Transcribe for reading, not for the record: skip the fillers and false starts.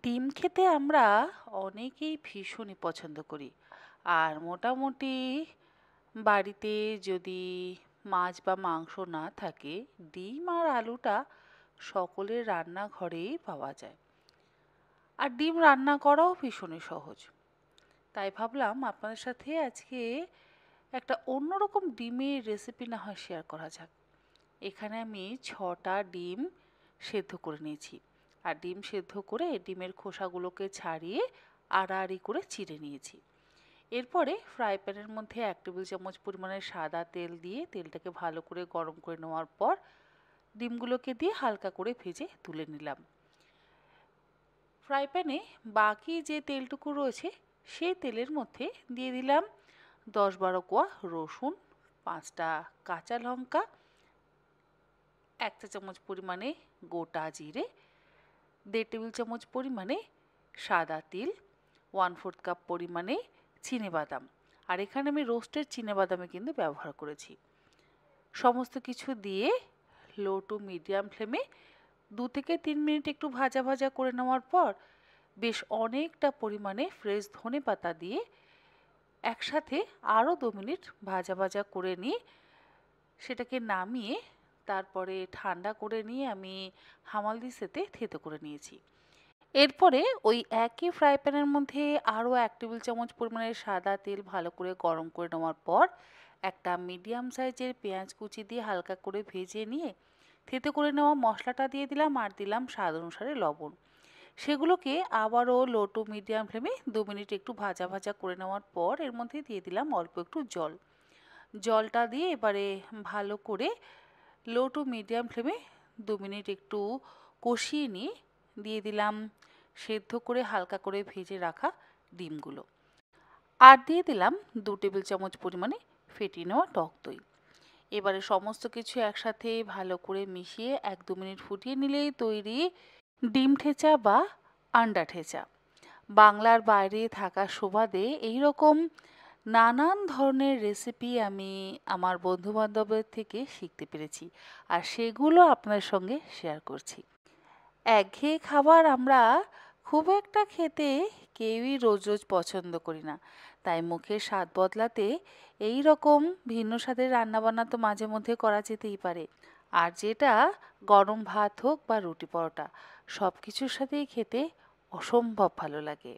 ডিম খেতে আমরা অনেকেই ভীষণই পছন্দ করি। আর মোটামুটি বাড়িতে যদি মাছ বা মাংস না থাকে, ডিম আর আলুটা সকলের রান্নাঘরেই পাওয়া যায়। আর ডিম রান্না করাও ভীষণই সহজ। তাই ভাবলাম আপনাদের সাথে আজকে একটা অন্যরকম ডিমের রেসিপি না হয় শেয়ার করা যাক। এখানে আমি 6টা ডিম সেদ্ধ করে নিয়েছি। আর ডিম সেদ্ধ করে ডিমের খোসাগুলোকে ছাড়িয়ে আড়াআড়ি করে চিড়ে নিয়েছি। এরপরে ফ্রাই প্যানের মধ্যে 1 টেবিল চামচ পরিমাণে সাদা তেল দিয়ে তেলটাকে ভালো করে গরম করে নেওয়ার পর ডিমগুলোকে দিয়ে হালকা করে ভেজে তুলে নিলাম। ফ্রাই প্যানে বাকি যে তেলটুকু রয়েছে সেই তেলের মধ্যে দিয়ে দিলাম 10-12 কোয়া রসুন, 5টা কাঁচা লঙ্কা, 1 চা চামচ পরিমাণে গোটা জিরে, 1.5 টেবিল চামচ পরিমাণে সাদা তিল, 1/4 কাপ পরিমাণে চিনেবাদাম। আর এখানে আমি রোস্টেড চিনেবাদামে কিন্তু ব্যবহার করেছি। সমস্ত কিছু দিয়ে লো টু মিডিয়াম ফ্লেমে 2 থেকে 3 মিনিট একটু ভাজা ভাজা করে নেওয়ার পর বেশ অনেকটা পরিমাণে ফ্রেশ ধনেপাতা দিয়ে একসাথে আরও 2 মিনিট ভাজা ভাজা করে নিয়ে সেটাকে নামিয়ে তারপরে ঠান্ডা করে নিয়ে আমি হামালদিস্তাতে থেতো করে নিয়েছি। এরপরে ওই একই ফ্রাই প্যানের মধ্যে আরও 1 টেবিল চামচ পরিমাণে সাদা তেল ভালো করে গরম করে নেওয়ার পর একটা মিডিয়াম সাইজের পেঁয়াজ কুচি দিয়ে হালকা করে ভেজে নিয়ে থেতো করে নেওয়া মশলাটা দিয়ে দিলাম আর দিলাম স্বাদ অনুসারে লবণ। সেগুলোকে আবারও লো টু মিডিয়াম ফ্লেমে 2 মিনিট একটু ভাজা ভাজা করে নেওয়ার পর এর মধ্যে দিয়ে দিলাম অল্প একটু জল। জলটা দিয়ে এবারে ভালো করে লো টু মিডিয়াম ফ্লেমে 2 মিনিট একটু কষিয়ে নিয়ে দিয়ে দিলাম সেদ্ধ করে হালকা করে ভেজে রাখা ডিমগুলো। আর দিয়ে দিলাম 2 টেবিল চামচ পরিমাণে ফেটিয়ে নেওয়া টক দই। এবারে সমস্ত কিছু একসাথে ভালো করে মিশিয়ে 1-2 মিনিট ফুটিয়ে নিলেই তৈরি ডিম ঠেচা বা আন্ডা ঠেচা। বাংলার বাইরে থাকার সুবাদে এইরকম নানান ধরনের রেসিপি আমি আমার বন্ধুবান্ধবের থেকে শিখতে পেরেছি আর সেগুলো আপনাদের সঙ্গে শেয়ার করছি। একঘেয়ে খাবার আমরা খুব একটা খেতে কেউই রোজ রোজ পছন্দ করি না। তাই মুখের স্বাদ বদলাতে এই রকম ভিন্ন স্বাদের রান্নাবান্না তো মাঝে মধ্যে করা যেতেই পারে। আর যেটা গরম ভাত হোক বা রুটি পরোটা, সব কিছুর সাথেই খেতে অসম্ভব ভালো লাগে।